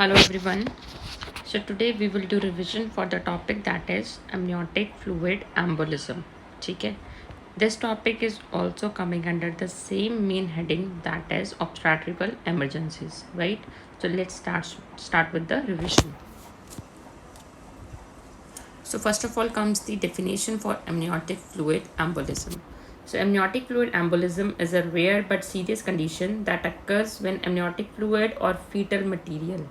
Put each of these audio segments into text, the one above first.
Hello everyone. So today we will do revision for the topic that is amniotic fluid embolism. ठीक है. This topic is also coming under the same main heading that is obstetrical emergencies, right? So let's start with the revision. So first of all comes the definition for amniotic fluid embolism. So amniotic fluid embolism is a rare but serious condition that occurs when amniotic fluid or fetal material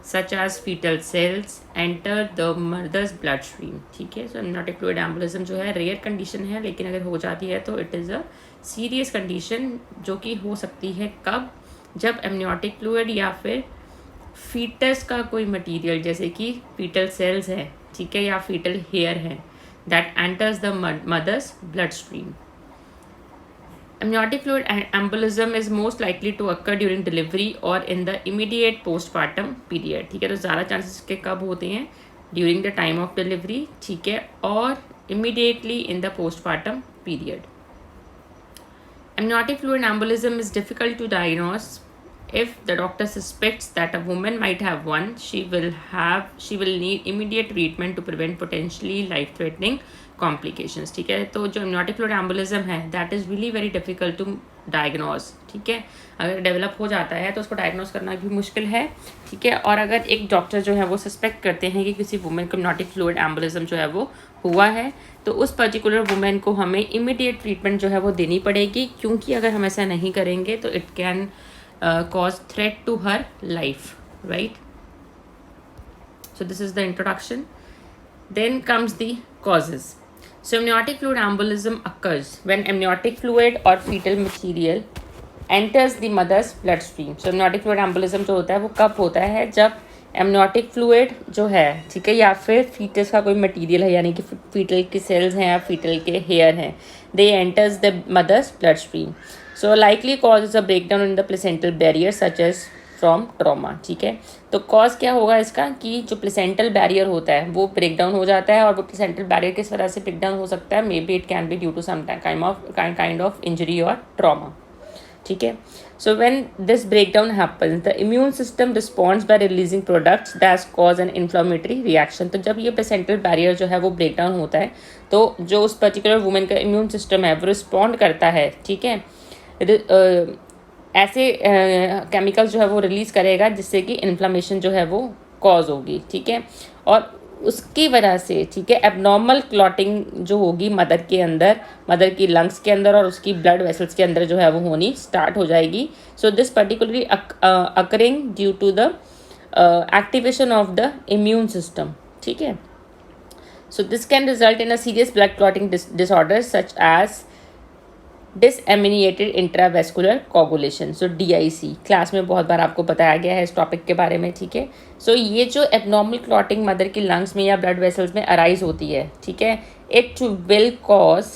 such as fetal cells enter the mother's bloodstream. ठीक है. So amniotic fluid embolism जो है rare condition है, लेकिन अगर हो जाती है तो it is a serious condition जो कि हो सकती है कब, जब amniotic fluid या फिर फीटस का कोई मटीरियल जैसे कि फीटल सेल्स है, ठीक है, या फीटल हेयर है, that enters the mother's blood stream. Amniotic fluid embolism is most likely to occur during delivery or in the immediate postpartum period. ठीक है. तो ज़्यादा चांसेस के कब होते हैं? During the time of delivery, ठीक है, और immediately in the postpartum period. Amniotic fluid embolism is difficult to diagnose. If the doctor suspects that a woman might have one, she will need immediate treatment to prevent potentially life-threatening complications. ठीक है. तो जो amniotic fluid embolism है that is really very difficult to diagnose. ठीक है. अगर develop हो जाता है तो उसको डायग्नोस करना भी मुश्किल है. ठीक है. और अगर एक डॉक्टर जो है वो सस्पेक्ट करते हैं कि किसी वुमेन को amniotic fluid embolism जो है वो हुआ है, तो उस पर्टिकुलर वुमेन को हमें इमीडिएट ट्रीटमेंट जो है वो देनी पड़ेगी, क्योंकि अगर हम ऐसा नहीं करेंगे तो it can cause threat to her life, right? So this is the introduction. Then comes the causes. So amniotic fluid embolism occurs when amniotic fluid or fetal material enters the mother's bloodstream. So amniotic fluid embolism जो होता है वो कब होता है? जब amniotic fluid जो है, ठीक है, या फिर fetus का कोई material है, यानी कि fetal के cells हैं या fetal के hair हैं, they enters the mother's bloodstream. So likely cause is a breakdown in the placental barrier such as from trauma. ठीक है. तो cause क्या होगा इसका कि जो placental barrier होता है वो breakdown हो जाता है, और वो placental barrier किस वजह से breakdown हो सकता है? Maybe it can be due to some kind of injury or trauma. ठीक है. So when this breakdown happens, the immune system responds by releasing products that cause an inflammatory reaction. तो जब ये placental barrier जो है वो breakdown होता है, तो जो उस particular woman का immune system है वो respond करता है, ठीक है, ऐसे केमिकल्स जो है वो रिलीज़ करेगा जिससे कि इन्फ्लामेशन जो है वो कॉज होगी. ठीक है. और उसकी वजह से, ठीक है, एबनॉर्मल क्लॉटिंग जो होगी मदर के अंदर, मदर की लंग्स के अंदर और उसकी ब्लड वेसल्स के अंदर जो है वो होनी स्टार्ट हो जाएगी. So this particularly occurring due to the activation of the immune system. ठीक है. So this can result in a serious blood clotting disorder such as disseminated intravascular coagulation. So DIC class में बहुत बार आपको बताया गया है इस टॉपिक के बारे में. ठीक है. सो ये जो एबनॉर्मल क्लॉटिंग मदर की लंग्स में या ब्लड वेसल्स में अराइज होती है, ठीक है, it will cause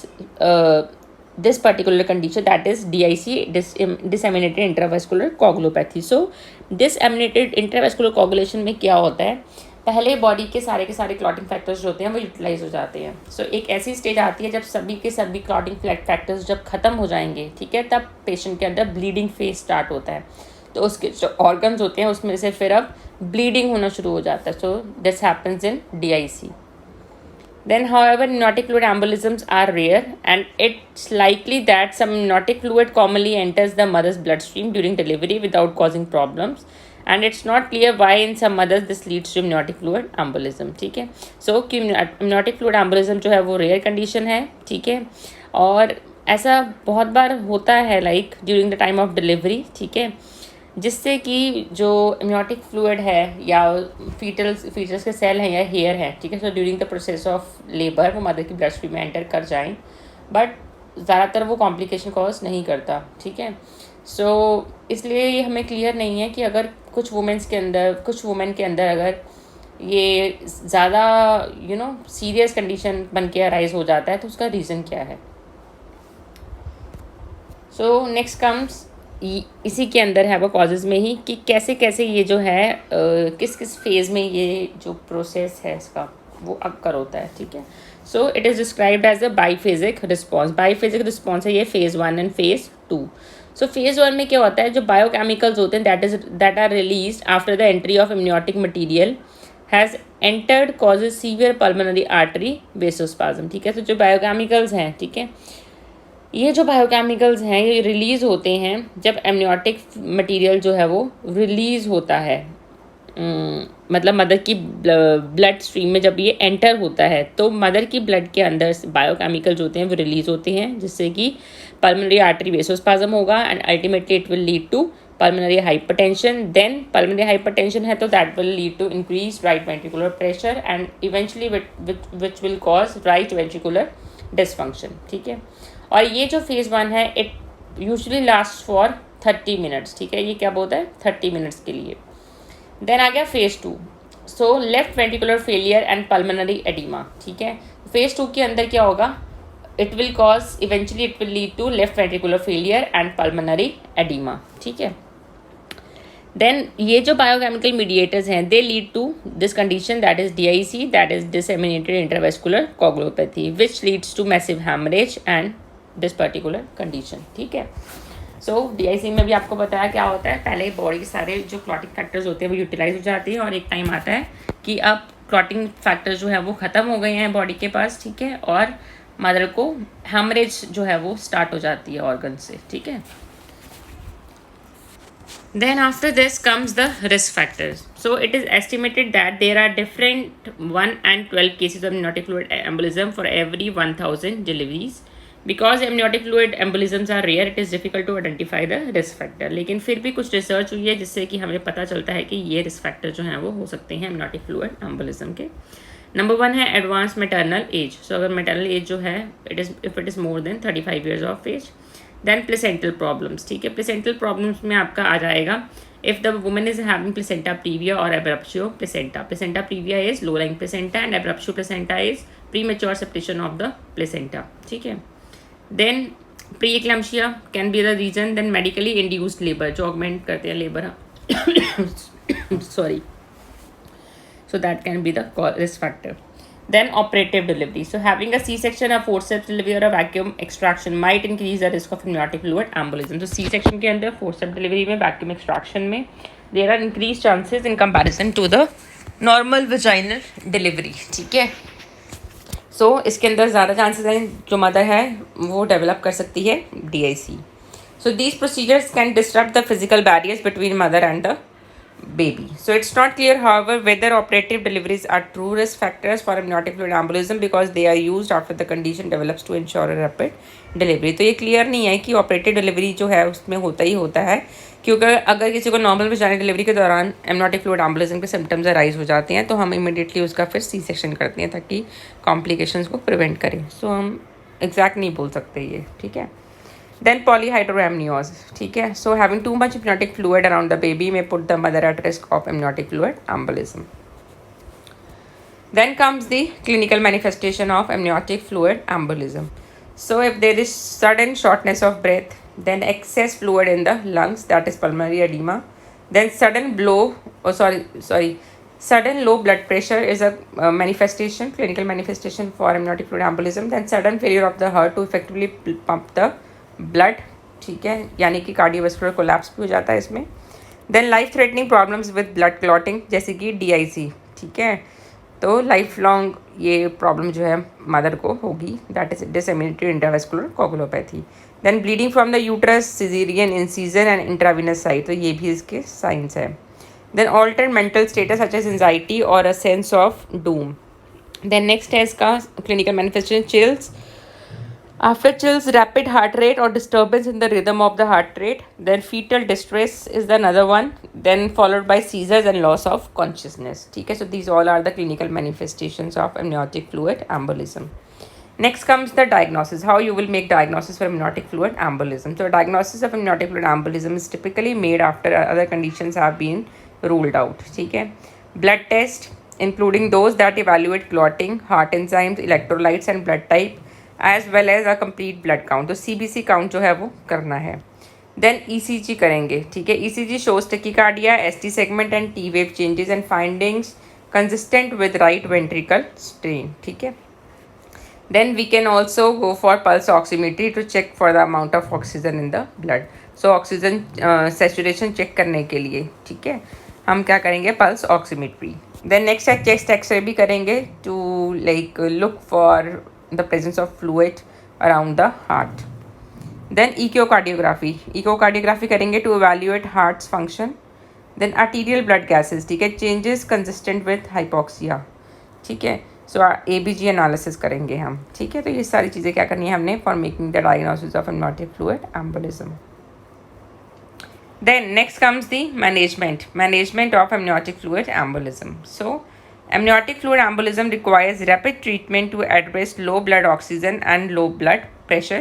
this particular condition that is DIC, disseminated intravascular coagulopathy. So disseminated intravascular coagulation में क्या होता है? पहले बॉडी के सारे क्लॉटिंग फैक्टर्स जो होते हैं वो यूटिलाइज हो जाते हैं. सो एक ऐसी स्टेज आती है जब सभी के सभी क्लॉटिंग फैक्टर्स जब ख़त्म हो जाएंगे, ठीक है, तब पेशेंट के अंदर ब्लीडिंग फेज स्टार्ट होता है. तो उसके जो ऑर्गन्स होते हैं उसमें से फिर अब ब्लीडिंग होना शुरू हो जाता है. So this happens in DIC. Then, however, amniotic fluid embolisms are rare, and it's likely that some amniotic fluid commonly enters the mother's bloodstream during delivery without causing problems. And it's not clear why in some mothers this leads to amniotic fluid embolism. ठीक है. So कि amniotic fluid embolism जो है वो rare condition है. ठीक है. और ऐसा बहुत बार होता है like during the time of delivery. ठीक है. जिससे कि जो amniotic fluid है या फीटस के सेल हैं या हेयर हैं, ठीक है, so during the process of labour वो मदर की ब्लड स्ट्रीम में एंटर कर जाएं, बट ज़्यादातर वो कॉम्प्लिकेशन कॉज नहीं करता. ठीक है. सो इसलिए ये हमें क्लियर नहीं है कि अगर कुछ वुमेन के अंदर अगर ये ज़्यादा सीरियस कंडीशन बन के अराइज हो जाता है तो उसका रीज़न क्या है. सो नेक्स्ट कम्स, इसी के अंदर है वो कॉजेज़ में ही कि कैसे कैसे ये जो है किस किस फेज़ में ये जो प्रोसेस है इसका वो अक्कर होता है. ठीक है. So it is described as a biphasic response. Biphasic response है ये phase 1 and phase 2. So phase 1 में क्या होता है, जो बायोकेमिकल्स होते हैं that are released after the entry of amniotic material has entered causes severe pulmonary artery vasospasm. ठीक है, तो जो बायोकेमिकल्स हैं, ठीक है, ये जो बायोकेमिकल्स हैं ये रिलीज़ होते हैं जब एमनियोटिक मटेरियल जो है वो रिलीज़ होता है, मतलब मदर की ब्लड स्ट्रीम में जब ये एंटर होता है तो मदर की ब्लड के अंदर बायोकेमिकल्स होते हैं वो रिलीज़ होते हैं, जिससे कि पल्मोनरी आर्टरी वेसोस्पाज्म होगा and ultimately it will lead to pulmonary hypertension. Then pulmonary hypertension है तो that will lead to increased right ventricular pressure and eventually which will cause right ventricular dysfunction. ठीक है, और ये जो फेज 1 है it usually last for 30 minutes. ठीक है, ये क्या बोलता है 30 मिनट्स के लिए। देन आ गया phase 2, so left ventricular failure and pulmonary oedema. ठीक है, फेज 2 के अंदर क्या होगा, it will cause eventually it will lead to left ventricular failure and pulmonary oedema. ठीक है, देन ये जो बायोकेमिकल मीडिएटर्स हैं they lead to this condition that is DIC, that is disseminated intravascular coagulopathy which leads to massive haemorrhage and this particular condition. ठीक है, सो DIC में भी आपको बताया क्या होता है, पहले बॉडी के सारे जो क्लॉटिंग फैक्टर्स होते हैं वो यूटिलाइज हो जाती है और एक टाइम आता है कि अब क्लॉटिंग फैक्टर्स जो है वो ख़त्म हो गए हैं बॉडी के पास। ठीक है, और मदर को हैमरेज जो है वो स्टार्ट हो जाती है ऑर्गन से। ठीक है, then after this comes the risk factors. So it is estimated that there are different 1 and 12 cases of amniotic fluid embolism for every 1000 deliveries. Because amniotic fluid embolisms are rare, it is difficult to identify the risk factor. लेकिन फिर भी कुछ research हुई है जिससे कि हमें पता चलता है कि ये रिस्क फैक्टर जो हैं वो हो सकते हैं amniotic fluid embolism के। नंबर 1 है एडवांस मैटरनल एज। सो अगर मैटरनल एज जो है if it is more than 35 years of age. Then placental problems. ठीक है, प्लेसेंटल प्रॉब्लम्स में आपका आ जाएगा if the woman is having placenta previa और abruptio placenta. Placenta previa is low lying placenta and abruptio placenta is premature separation of the placenta. ठीक है, then pre eclampsia can be the reason. Then medically induced labour जो augment करते हैं labour, sorry, so that can be the risk factor. Then operative delivery. So having a C-section, a forceps delivery or a vacuum extraction might increase the risk of amniotic fluid embolism. So C-section के अंदर forceps delivery में vacuum extraction में there are increased chances in comparison to the normal vaginal delivery. ठीक है, so इसके अंदर ज़्यादा chances हैं जो mother है वो develop कर सकती है DIC. So these procedures can disrupt the physical barriers between mother and the baby. So it's not clear, however, whether operative deliveries are true risk factors for amniotic fluid embolism because they are used after the condition develops to ensure a rapid delivery. तो ये clear नहीं है कि operative delivery जो है उसमें होता ही होता है, क्योंकि अगर किसी को नॉर्मल वेजाइनल डिलीवरी के दौरान एमनियोटिक फ्लूइड एम्बोलिज्म के सिम्टम्स अराइज हो जाते हैं तो हम इमीडिएटली उसका फिर C-सेक्शन करते हैं ताकि कॉम्प्लिकेशंस को प्रिवेंट करें। सो हम एग्जैक्ट नहीं बोल सकते ये। ठीक है, then polyhydramnios. ठीक है, so having too much amniotic fluid around the baby may put the mother at risk of amniotic fluid embolism. Then comes the clinical manifestation of amniotic fluid embolism. So if there is sudden shortness of breath, then excess fluid in the lungs, that is pulmonary edema, then sudden low blood pressure is a clinical manifestation for amniotic fluid embolism. Then sudden failure of the heart to effectively pump the blood. ठीक है, यानी कि cardiovascular collapse भी हो जाता है इसमें। Then life threatening problems with blood clotting जैसे कि DIC। ठीक है, तो लाइफ लॉन्ग ये प्रॉब्लम जो है मदर को होगी, that is disseminated intravascular coagulopathy. Then bleeding from the uterus, caesarean incision and intravenous site, तो ये भी इसके साइंस है। Then altered mental status such as anxiety और a sense of doom. Then next है इसका clinical manifestation chills. After chills, rapid heart rate or disturbance in the rhythm of the heart rate. Then fetal distress is the another one. Then followed by seizures and loss of consciousness. ठीक है, so these all are the clinical manifestations of amniotic fluid embolism. Next comes the diagnosis. How you will make diagnosis for amniotic fluid embolism. So diagnosis of amniotic fluid embolism is typically made after other conditions have been ruled out. ठीक है, blood test including those that evaluate clotting, heart enzymes, electrolytes and blood type, as well as a complete blood count. तो CBC count जो है वो करना है। Then ECG करेंगे। ठीक है, ECG shows tachycardia, ST segment and T wave changes and findings consistent with right ventricle strain. ठीक है, then we can also go for pulse oximetry to check for the amount of oxygen in the blood. So oxygen saturation check करने के लिए, ठीक है, हम क्या करेंगे, पल्स ऑक्सीमेट्री। देन नेक्स्ट है चेस्ट एक्सरे भी करेंगे to like look for the presence of fluid around the heart. Then echocardiography करेंगे to evaluate heart's function. Then arterial blood gases, ठीक है, चेंजेस कंसिस्टेंट विथ हाइपोक्सिया, ठीक है, सो ABG analysis करेंगे हम, ठीक है। तो ये सारी चीज़ें क्या करनी है हमने for making the diagnosis of amniotic fluid embolism. Then next comes the management of amniotic fluid embolism. So amniotic fluid embolism requires rapid treatment to address low blood oxygen and low blood pressure.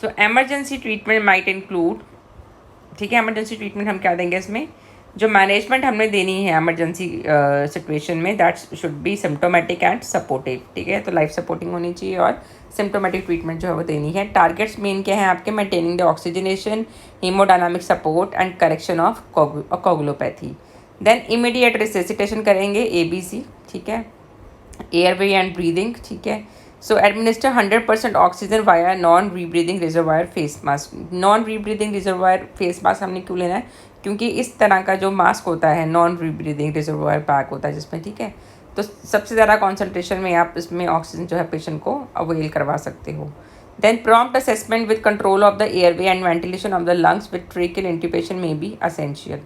So emergency treatment might include, ठीक है, emergency treatment हम क्या देंगे इसमें, जो management हमने देनी है एमरजेंसी सिचुएशन में, that should be symptomatic and supportive, ठीक है। तो लाइफ सपोर्टिंग होनी चाहिए और सिम्टोमेटिक ट्रीटमेंट जो है वो देनी है। टारगेट्स मेन क्या है आपके, maintaining the oxygenation, haemodynamic support and correction of coagulopathy. Then immediate resuscitation करेंगे ABC, ठीक है, एयरवे एंड ब्रीदिंग, ठीक है। So administer 100% oxygen via non rebreathing reservoir face mask. Non rebreathing reservoir face mask हमने क्यों लेना है, क्योंकि इस तरह का जो मास्क होता है नॉन रीब्रीदिंग रिजर्वायर पैक होता है जिसमें, ठीक है, तो सबसे ज़्यादा कॉन्सेंट्रेशन में आप इसमें ऑक्सीजन जो है पेशेंट को अवेल करवा सकते हो। Then prompt assessment with control of the airway and ventilation of the lungs with tracheal intubation में बी असेंशियल।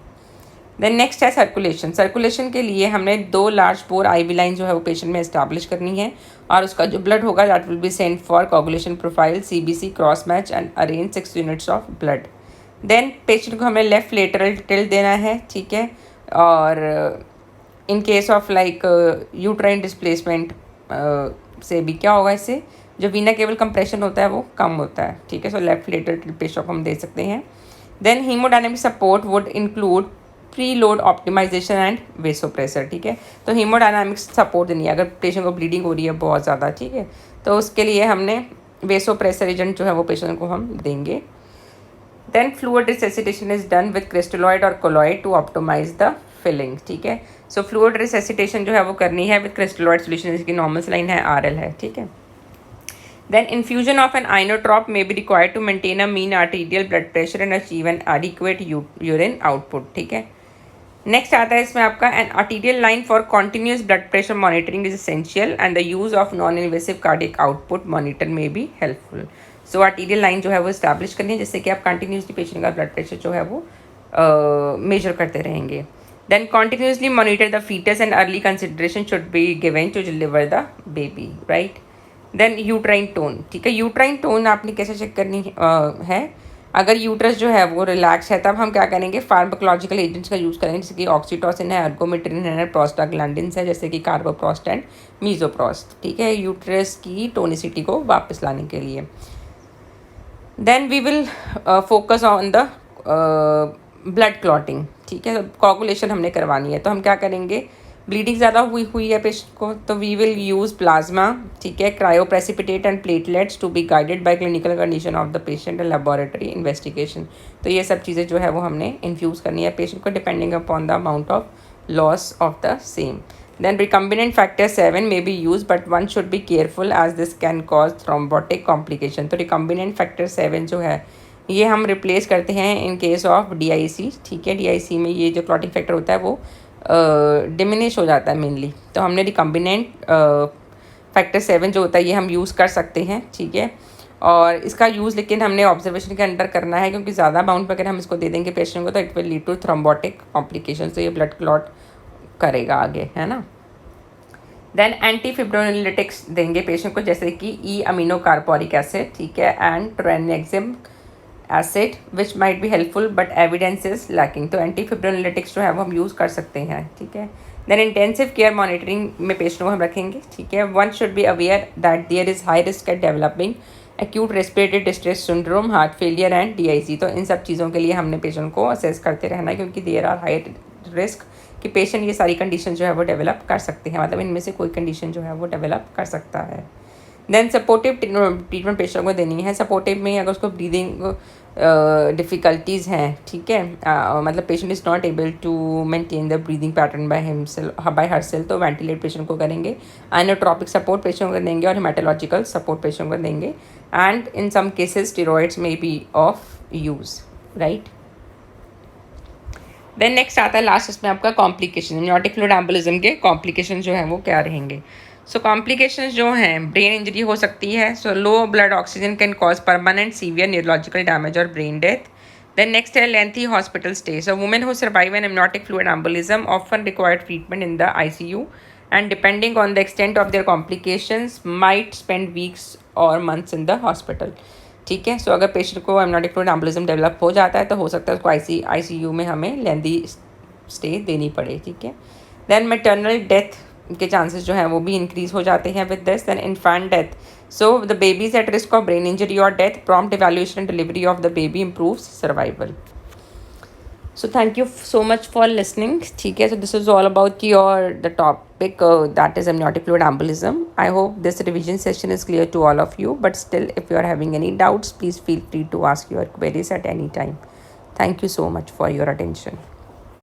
देन नेक्स्ट है सर्कुलेशन के लिए हमने 2 लार्ज बोर IV लाइन जो है वो पेशेंट में इस्टेब्लिश करनी है, और उसका जो ब्लड होगा that will be sent for coagulation profile CBC cross match and arrange 6 units of blood. Then patient को हमें लेफ्ट लेटरल टिल्ट देना है, ठीक है, और in case of like uterine displacement से भी क्या होगा, इससे जो वीना केबल कंप्रेशन होता है वो कम होता है, ठीक है। So left lateral tilt patient को हम दे सकते हैं। Then haemodynamic support would include preload optimisation and vasopressor, ठीक है। तो हीमोडायनामिक्स सपोर्ट देनी है अगर पेशेंट को ब्लीडिंग हो रही है बहुत ज़्यादा, ठीक है, तो उसके लिए हमने वेसोप्रेसर एजेंट जो है वो पेशेंट को हम देंगे। Then fluid resuscitation is done with crystalloid और colloid to optimise the filling, ठीक है। सो फ्लूइड रिसेसिटेशन जो है वो करनी है विद क्रिस्टलॉइड सोल्यूशन, जिसकी नॉर्मल सलाइन है RL है, ठीक है। Then infusion of an inotrop may be required to maintain a mean arterial blood pressure and achieve an adequate urine output, ठीक है। नेक्स्ट आता है इसमें आपका an arterial line for continuous blood pressure monitoring is essential and the use of non invasive cardiac output monitor may be helpful. So arterial line जो है वो establish करनी है जिससे कि आप कंटिन्यूसली पेशेंट का ब्लड प्रेशर जो है वो मेजर करते रहेंगे। Then continuously monitor the foetus and early consideration should be given to deliver the baby, right. Then uterine tone, ठीक है, यूट्राइन टोन आपने कैसे चेक करनी है, अगर यूट्रस जो है वो रिलैक्स है तब हम क्या करेंगे, फार्माकोलॉजिकल एजेंट्स का यूज़ करेंगे, जैसे कि ऑक्सीटोसिन है, एर्गोमेट्रिन है, प्रोस्टाग्लैंडिन्स है, जैसे कि कार्बोप्रोस्ट एंड मीजोप्रोस्ट, ठीक है, यूट्रस की टोनिसिटी को वापस लाने के लिए। Then we will focus on the blood clotting, ठीक है, कोगुलेशन हमने करवानी है, तो हम क्या करेंगे, ब्लीडिंग ज़्यादा हुई है पेशेंट को, तो वी विल यूज़ प्लाज्मा, ठीक है, cryoprecipitate and platelets to be guided by clinical condition of the patient and laboratory investigation. तो ये सब चीज़ें जो है वो हमने इन्फ्यूज़ करनी है पेशेंट को depending upon the amount of loss of the same. Then recombinant factor 7 may be used but one should be careful as this can cause thrombotic complication। तो recombinant factor 7 जो है ये हम रिप्लेस करते हैं इन केस ऑफ DIC, ठीक है। DIC में ये जो क्लॉटिंग फैक्टर होता है वो डिमिनिश हो जाता है मेनली, तो हमने रिकम्बिनेंट फैक्टर 7 जो होता है ये हम यूज़ कर सकते हैं, ठीक है। और इसका यूज़ लेकिन हमने ऑब्जर्वेशन के अंडर करना है, क्योंकि ज़्यादा अमाउंट पर अगर हम इसको दे देंगे पेशेंट को तो it will lead to thrombotic complication, तो ये ब्लड क्लॉट करेगा आगे, है ना। देन एंटीफिब्रोलिटिक्स देंगे पेशेंट को, जैसे कि E अमीनो कार्बोरिक एसिड, ठीक है, and tranexamic acid which might be helpful but evidence is lacking. तो एंटीफिब्रोलिटिक्स जो है वो हम यूज़ कर सकते हैं, ठीक है। देन इंटेंसिव केयर मॉनिटरिंग में पेशेंट को हम रखेंगे, ठीक है। One should be aware that there is high risk at developing acute respiratory distress syndrome, heart failure and DIC। तो इन सब चीज़ों के लिए हमने पेशेंट को असेस करते रहना है, क्योंकि देयर आर हाई रिस्क कि पेशेंट ये सारी कंडीशन जो है वो डेवलप कर सकते हैं, मतलब इनमें से कोई कंडीशन जो है वो डेवलप कर सकता है। देन सपोर्टिव ट्रीटमेंट पेशेंट को देनी है। सपोर्टिव में अगर उसको ब्रीदिंग डिफ़िकल्टीज़ हैं, ठीक है, मतलब patient is not able to maintain the breathing pattern by herself, तो वेंटिलेट पेशेंट को करेंगे। आइनोट्रॉपिक सपोर्ट पेशेंट को देंगे और हेमेटोलॉजिकल सपोर्ट पेशेंट को देंगे। And in some cases steroids may be of use. Right. Then next आता है लास्ट इसमें आपका कॉम्प्लिकेशन, एमनियोटिक फ्लूइड एम्बोलिज्म के कॉम्प्लिकेशन जो हैं वो क्या रहेंगे। सो कॉम्प्लिकेशन जो हैं, ब्रेन इंजरी हो सकती है। So low blood oxygen can cause permanent severe neurological damage और ब्रेन डेथ। देन नेक्स्ट है lengthy hospital stay. So women who survive an amniotic fluid embolism often require treatment in the ICU and depending on the extent of their complications might spend weeks or months in the hospital। ठीक है। सो अगर patient को amniotic fluid embolism develop हो जाता है तो हो सकता है उसको ICU में हमें लेंदी स्टे देनी पड़े। ठीक है। देन मैटरनल डेथ के चांसेस जो हैं वो भी इंक्रीज हो जाते हैं with this. Then infant death. So the baby is at risk of brain injury और death. Prompt evaluation and delivery of the baby improves survival. So thank you so much for listening. ठीक है, so this is all about the topic that is amniotic fluid embolism. I hope this revision session is clear to all of you. But still, if you are having any doubts, please feel free to ask your queries at any time. Thank you so much for your attention.